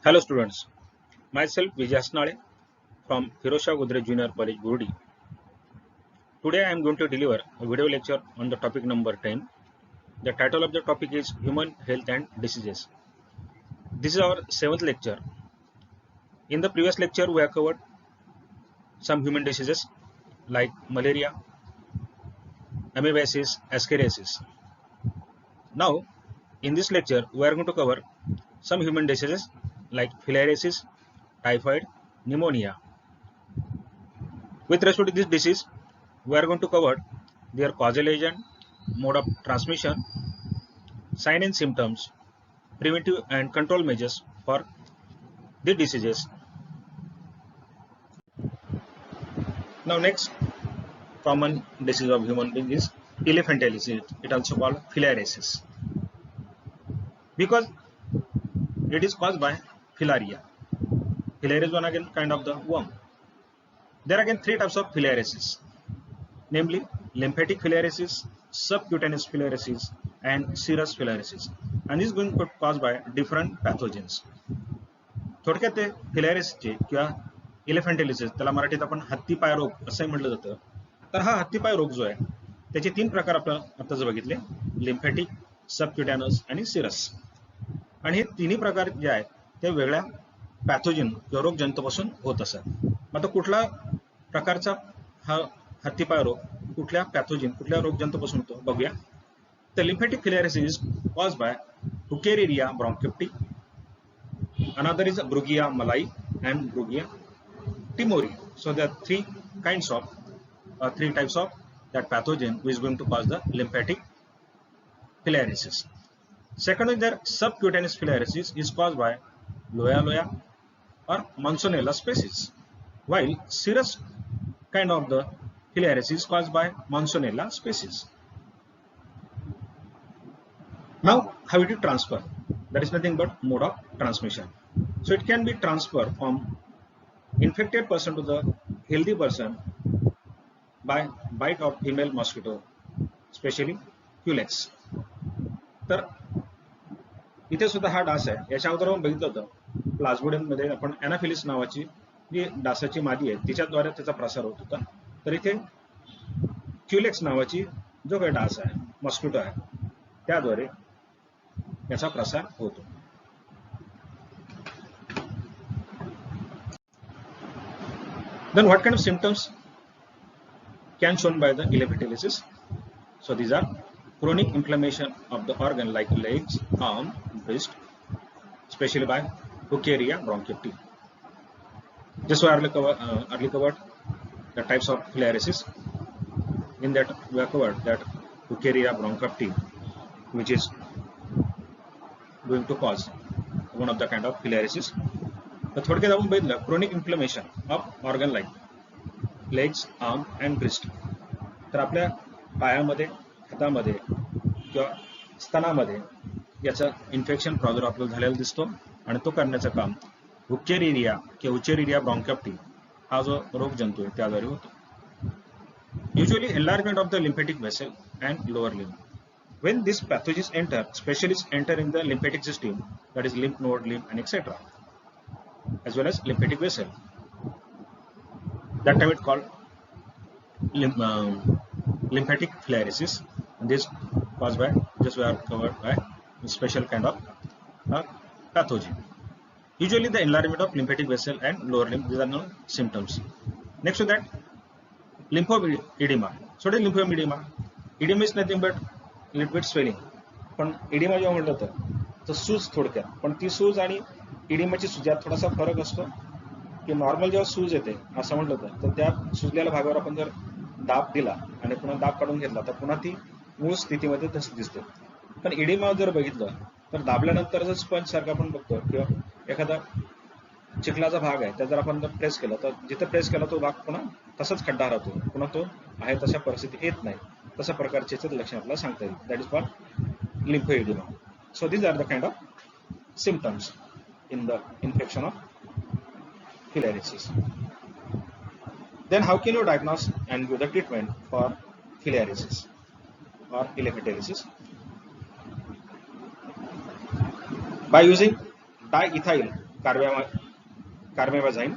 Hello students, myself Vijay Asnale from Firosha Godrej Junior College, Burdi. Today I am going to deliver a video lecture on the topic number 10. The title of the topic is Human Health and Diseases. This is our 7th lecture. In the previous lecture we have covered some human diseases like malaria, amoebiasis, ascariasis. Now in this lecture we are going to cover some human diseases like filariasis, typhoid, pneumonia. With respect to this disease, we are going to cover their causal agent, mode of transmission, sign and symptoms, preventive and control measures for the diseases. Now next common disease of human being is elephantiasis. It also called filariasis because it is caused by filaria. Filaria is one again kind of the worm. There are again three types of filariasis, namely lymphatic filariasis, subcutaneous filariasis, and serous filariasis, and this is going to be caused by different pathogens. थोडक्यात ते फिलॅरिसचे किंवा इलेफंटिलिसिस त्याला मराठीत आपण हत्तीपाय रोग असंही म्हटलं जातं. तर हा हत्तीपाय रोग जो आहे त्याचे तीन प्रकार आपण आताच बघितले, लिम्फॅटिक, सबक्युटॅनस आणि सिरस. आणि हे तिन्ही प्रकार जे आहेत ते वेगळ्या पॅथोजन किंवा रोगजंतूपासून होत असतात. आता कुठला प्रकारचा हा हत्तीपाय रोग कुठल्या पॅथोजन कुठल्या रोगजंतूपासून होतो बघूया. The lymphatic filariasis is caused by Wuchereria bronchiopti. Another is Brugia malai and Brugia timori. So there are three types of that pathogen which is going to cause the lymphatic filariasis. Second is their subcutaneous filariasis is caused by Loya loya or Monsonella species, while serous kind of the filariasis is caused by Monsonella species. Now, how it is transfer? That is nothing but mode of transmission. So it can be transferred from infected person to the healthy person by bite of female mosquito, especially Culex. तर इथे सुद्धा हा dance आहे. याच्या अगोदर आपण बघितलं होतं प्लाझ्मोडियम मध्ये आपण एनाफिलिस नावाची जी डासाची मादी आहे तिच्याद्वारे त्याचा प्रसार होत होता. तर इथे क्युलेक्स नावाची जो काही डास आहे मॉस्किटो आहे त्याद्वारे याचा प्रसार होतो. Then what kind of symptoms can shown by the elephantiasis? So these are chronic inflammation of the organ like legs, arm, wrist, especially by Wuchereria bronchiopti. Just so early covered the types of filariasis. In that we have covered that Wuchereria bronchiopti, which is going to cause one of the kind of filariasis. तर थोडक्यात आपण बघितलं chronic inflammation of organ like legs, arm and breast. तर आपल्या पायामध्ये, हातामध्ये किंवा स्तनामध्ये याचा इन्फेक्शन प्रादुर्भाव झालेला दिसतो आणि तो करण्याचं काम वुचेरेरिया किंवा वुचेरेरिया ब्रॉन्कियोप्टी हा जो रोगजंतू आहे त्याद्वारे होतो. Usually enlargement of the lymphatic vessel and lower limb. When these pathogens enter, specialists enter in the lymphatic system, that is lymph node, lymph, and etc., as well as lymphatic vessel. That time it called lymphatic filariasis, and this caused by just we are covered by a special kind of pathogen. Usually the enlargement of lymphatic vessel and lower limb, these are no symptoms. Next to that, lymphoedema. So what is lymphoedema? Edema is nothing but liquid swelling. पण oedema जेव्हा म्हटलं तर सूज थोडक्यात, पण ती सूज आणि इडिमाची सूज यात थोडासा फरक असतो की नॉर्मल जेव्हा सूज येते असं म्हटलं तर त्या सुजलेल्या भागावर आपण जर दाब दिला आणि पुन्हा दाब काढून घेतला तर पुन्हा ती मूळ स्थितीमध्ये तशी दिसते. पण इडिमा जर बघितलं तर दाबल्यानंतर स्पंज सारखं आपण बघतो किंवा एखादा चिखलाचा भाग आहे त्यात जर आपण प्रेस केलं तर जिथे प्रेस केला तो भाग पुन्हा तसाच खड्डा राहतो, पुन्हा तो आहे तशा परिस्थिती येत नाही. तशा प्रकारचे लक्षण आपल्याला सांगता येईल. That is called lymphoedema. So these are the kind of symptoms in the infection of filariasis. Then how can you diagnose and give the treatment for filariasis or elephantiasis? By using diethyl carbamazine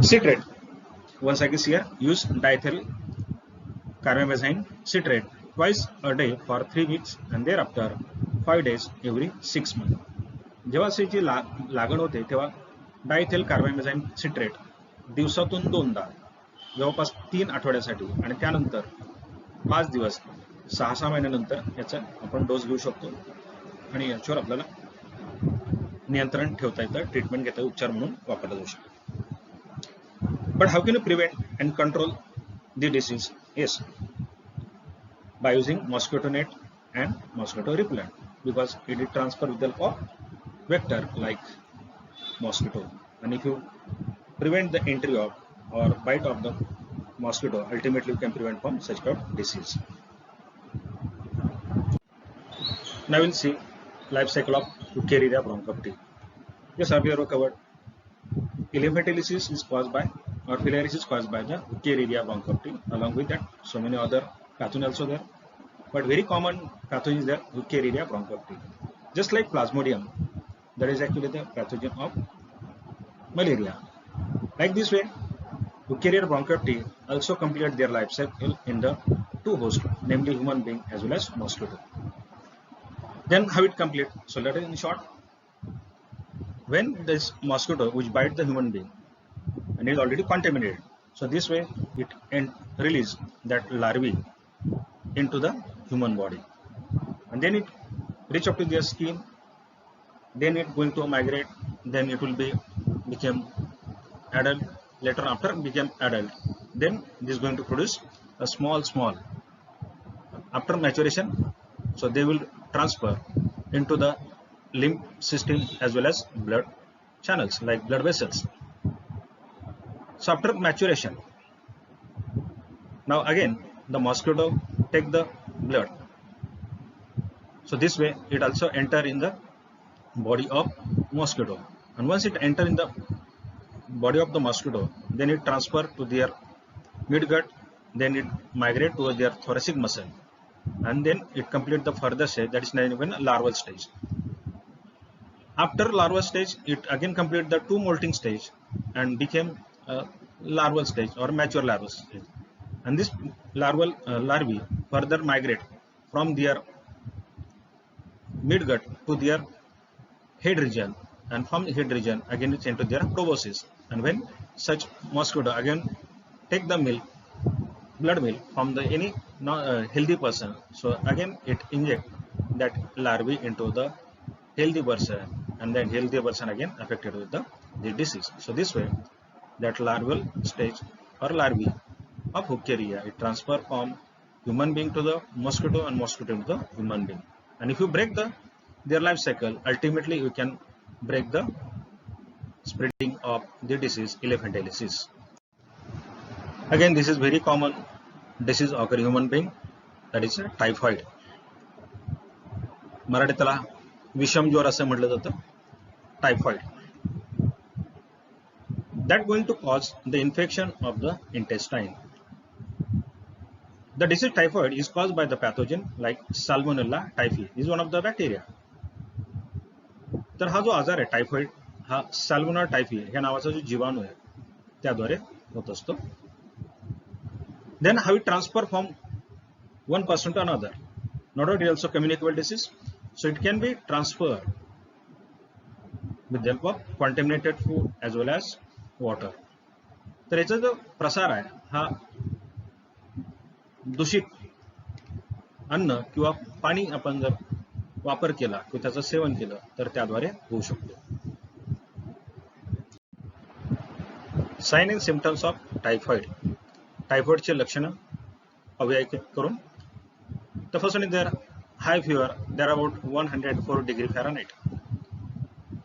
citrate. Once again here, use diethyl carbamazine citrate twice a day for 3 weeks and thereafter 5 days every 6 months. जेव्हा अशी लागण होते तेव्हा डायथेल कार्बामेझाइन citrate दिवसातून 2दा जवळपास 3 आठवड्यासाठी आणि त्यानंतर 5 दिवस 6 महिन्यानंतर याचा आपण डोस घेऊ शकतो आणि याच्यावर आपल्याला नियंत्रण ठेवता येतं, ट्रीटमेंट घेता उपचार म्हणून वापरला जाऊ शकतो. But how can you prevent and control the disease? Yes, by using mosquito net and mosquito repellent, because it is transfer with the help of vector like mosquito. And if you prevent the entry of or bite of the mosquito, ultimately you can prevent from such kind of disease. Now we'll see life cycle of Wuchereria bronchiopteri. Yes, we have covered elephantiasis is caused by or filariasis caused by the Wuchereria bronchiopteri. Along with that, so many other pathogens also there, but very common pathogen is the Wuchereria bronchiopteri. Just like Plasmodium, that is actually the pathogen of malaria. Like this way, Wuchereria bronchiopteri also complete their life cycle in the two hosts, namely human being as well as mosquito. Then how it complete? So let us in short, when this mosquito which bite the human being and is already contaminated, so this way it release that larvae into the human body, and then it reach up to their skin, then it going to migrate, then it will become adult, later after become adult, then this is going to produce a small after maturation, so they will transfer into the lymph system as well as blood channels like blood vessels. So after maturation, now again the mosquito take the blood, so this way it also enter in the body of mosquito, and once it enter in the body of the mosquito, then it transfer to their midgut, then it migrate to their thoracic muscle, and then it complete the further stage, that is even larval stage. After larval stage, it again complete the 2 molting stage and became a larval stage or mature larval stage, and this larval larvae further migrate from their midgut to their head region, and from the head region again it's into their proboscis, and when such mosquito again take the blood milk from the any healthy person, so again it inject that larvae into the healthy person, and then healthy person again affected with the disease. So this way that larval stage or larvae of Wuchereria, it transfer from human being to the mosquito and mosquito to the human being, and if you break their life cycle, ultimately you can break the spreading of the disease elephantiasis. Again, this is very common disease occur in human being, that is typhoid. Marathi त्याला विषम ज्वर असं म्हटलं जातं, typhoid. That going to cause the infection of the intestine. The disease typhoid is caused by the pathogen like Salmonella typhi. This is one of the bacteria. तर हा जो आजार आहे टायफॉइड, हा सॅल्मोनेला टायफी या नावाचा जो जीवाणू आहे त्याद्वारे होत असतो. Then how it transfer from one person to another. Not only also communicable disease, so it can be transferred with the help of contaminated food as well as water. तर याचा जो प्रसार आहे हा दूषित अन्न किंवा पाणी आपण जर वापर केला किंवा त्याचं सेवन केलं तर त्याद्वारे होऊ शकतो. Sign and symptoms of typhoid. टायफॉइडचे लक्षणं पाहूया करून. तर first one is there high fever, there about 104 degree Fahrenheit.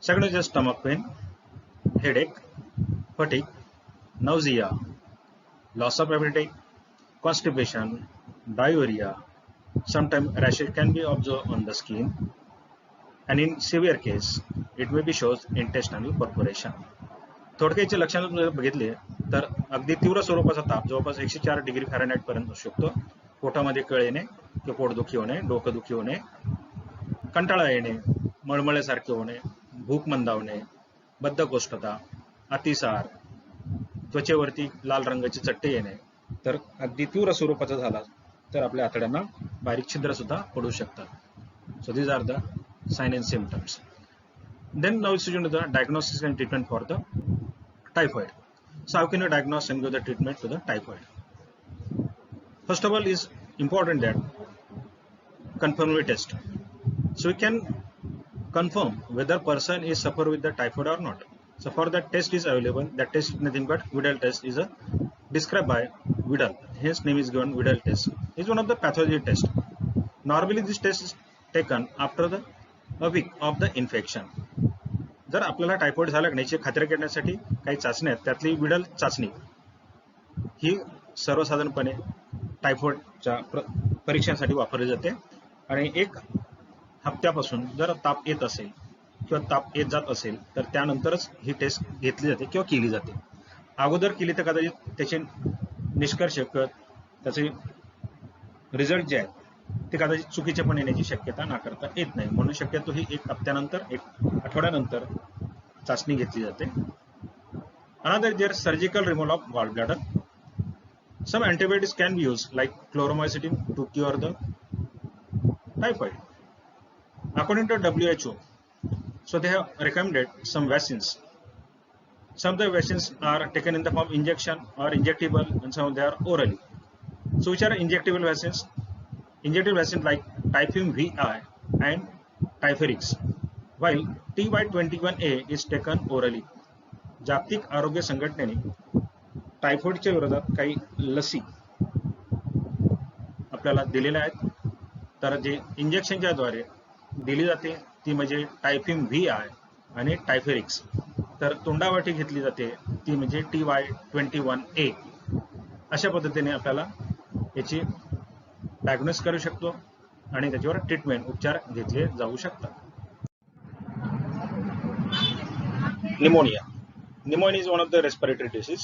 Second is stomach pain, headache, fatigue, nausea, loss of appetite, constipation, diarrhea. Sometimes rashes can be observed on the skin, and in severe case it may be shows intestinal perforation. थोडक्याचे लक्षणं जर बघितले तर अगदी तीव्र स्वरूपाचा ताप जवळपास 104 degree Fahrenheit पर्यंत असू शकतो. पोटामध्ये कळ येणे किंवा पोटदुखी होणे, डोकंदुखी होणे, कंटाळा येणे, मळमळ्यासारखे होणे, भूक मंदावणे, बद्धकोष्ठता, अतिसार, त्वचेवरती लाल रंगाची चट्टे येणे, तर अगदी तीव्र स्वरूपाचा झाला तर आपल्या आतड्यांना बारीक छिद्र सुद्धा पडू शकतात. सो these are the signs and symptoms. Then now it's the diagnosis and treatment for the typhoid. So how can you diagnose and give the treatment to the typhoid? First of all, is important that confirmatory test. So we can confirm whether person is suffer with the typhoid or not. So for that test is available. That test is nothing but Widal test, is a described by Widal. His name is given Widal test. Is one of the pathology test. Normally this test is taken after a week of the infection. जर आपल्याला typhoid झाला की याची खात्री करण्यासाठी काही चाचण्या आहेत, त्यातली विडल चाचणी ही सर्वसाधारणपणे टायफॉइडच्या परीक्षणासाठी वापरली जाते. आणि एक हप्त्यापासून जर ताप येत असेल किंवा ताप येत जात असेल तर त्यानंतरच ही टेस्ट घेतली जाते किंवा केली जाते. अगोदर केली तर कदाचित त्याचे निष्कर्ष किंवा त्याचे रिझल्ट जे आहेत ते कदाचित चुकीचे पण येण्याची शक्यता नाकारता येत नाही. म्हणून शक्यतो ही एक हप्त्यानंतर, एक आठवड्यानंतर चाचणी घेतली जाते. Another, there is surgical removal of gallbladder. Some antibiotics can be used like chloromycetin to cure the typhoid. According to WHO, so they have recommended some vaccines. Some of the vaccines are taken in the form injection or injectable, and some of they are orally. So which are injectable vaccines? Injectable vaccines like Typhim VI and Typhirix, while TY21A is taken orally. जागतिक आरोग्य संघटनेने टायफॉइडच्या विरोधात काही लसी आपल्याला दिलेल्या आहेत. तर जे इंजेक्शनच्या द्वारे दिली जाते ती म्हणजे टायफिम VI आणि टायफेरिक्स. तर तोंडावाटी घेतली जाते ती म्हणजे TY21A. अशा पद्धतीने आपल्याला याची डायग्नोस करू शकतो आणि त्याच्यावर ट्रीटमेंट, उपचार घेतले जाऊ शकतात. Pneumonia. Pneumonia is one of the respiratory disease.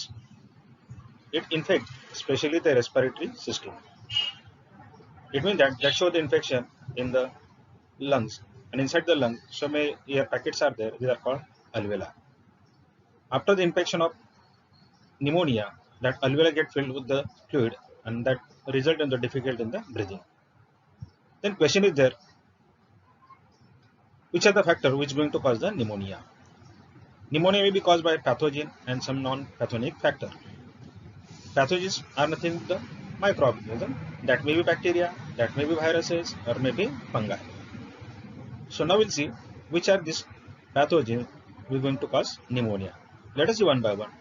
It infects especially the respiratory system. It means that show the infection in the lungs, and inside the lung so many air packets are there. These are called alveoli. After the infection of pneumonia, that alveoli get filled with the fluid, and that result in the difficulty in the breathing. Then question is there, which are the factors which going to cause the pneumonia? Pneumonia may be caused by pathogen and some non-pathogenic factor. Pathogens are nothing but the microorganism. That may be bacteria, that may be viruses, or may be fungi. So now we'll see which are these pathogens we're going to cause pneumonia. Let us see one by one.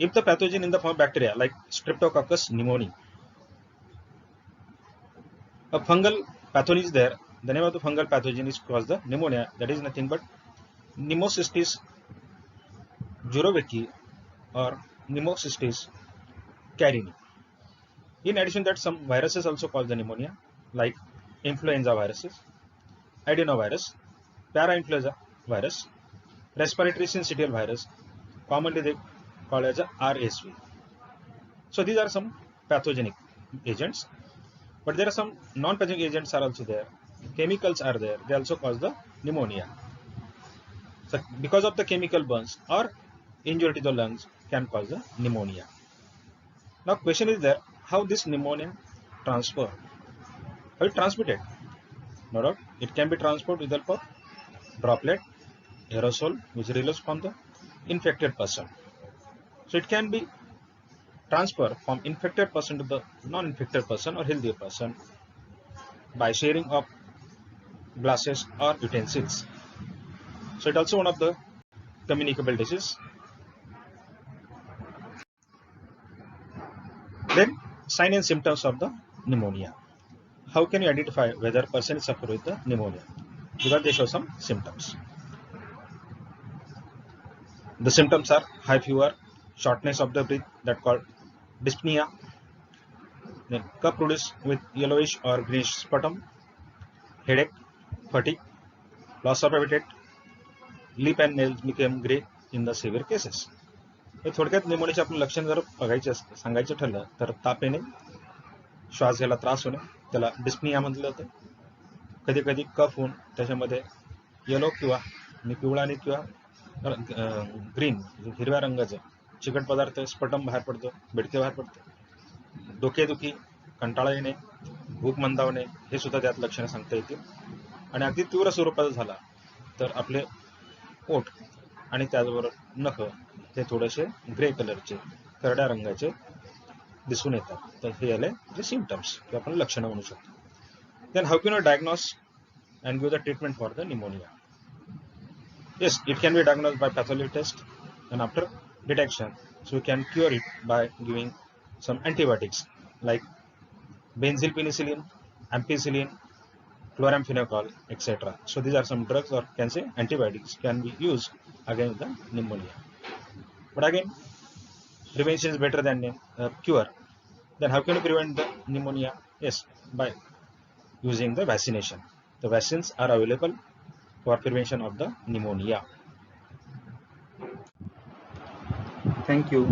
If the pathogen in the form of bacteria like Streptococcus pneumoniae, a fungal pathogen is there, the name of the fungal pathogen is cause the pneumonia. That is nothing but Pneumocystis jirovecii or Pneumocystis carinii. In addition that some viruses also cause the pneumonia like influenza viruses, adenovirus, parainfluenza virus, respiratory syncytial virus, commonly they call as a RSV. So these are some pathogenic agents, but there are some non-pathogenic agents are also there. Chemicals are there, they also cause the pneumonia. So because of the chemical burns or injury to the lungs can cause the pneumonia. Now question is there, how this pneumonia transfer? How it transmitted? No doubt it can be transported with the help of droplet, aerosol which releases from the infected person. So it can be transferred from infected person to the non-infected person or healthy person by sharing of glasses or utensils. So it also one of the communicable disease. Then signs and symptoms of the pneumonia. How can you identify whether a person is suffering with the pneumonia? Because they show some symptoms. The symptoms are high fever, shortness of the breath, that called dyspnea, then cough produced with yellowish or greenish sputum, headache, fatigue, loss of appetite, lip and nails became gray in the severe cases. हे थोडक्यात निमोनियाचे आपण लक्षण जर बघायचे सांगायचं ठरलं तर ताप येणे, श्वास घ्यायला त्रास होणे, त्याला डिस्पनिया म्हटलं जातं, कधी कधी कफ होऊन त्याच्यामध्ये येलो किंवा पिवळा आणि किंवा ग्रीन हिरव्या रंगाचं चिकट पदार्थ स्पटम बाहेर पडतो, बेडके बाहेर पडते, डोकेदुखी, कंटाळा येणे, भूक मंदावणे हे सुद्धा त्यात लक्षणे सांगता येतील. आणि अगदी तीव्र स्वरूपाचा झाला तर आपले ओठ आणि त्याचबरोबर नख ते थोडेसे ग्रे कलरचे करड्या रंगाचे दिसून येतात. तर हे आले जे सिम्पटम्स किंवा आपण लक्षणं म्हणू शकतो. Then how can you diagnose and give the treatment for the pneumonia? Yes, it can be diagnosed by pathology test, and after detection, so we can cure it by giving some antibiotics like benzyl penicillin, ampicillin, chloramphenicol, etc. So these are some drugs, or can say antibiotics, can be used against the pneumonia. But again, prevention is better than cure. Then how can you prevent the pneumonia? Yes, by using the vaccination. The vaccines are available for prevention of the pneumonia. Thank you.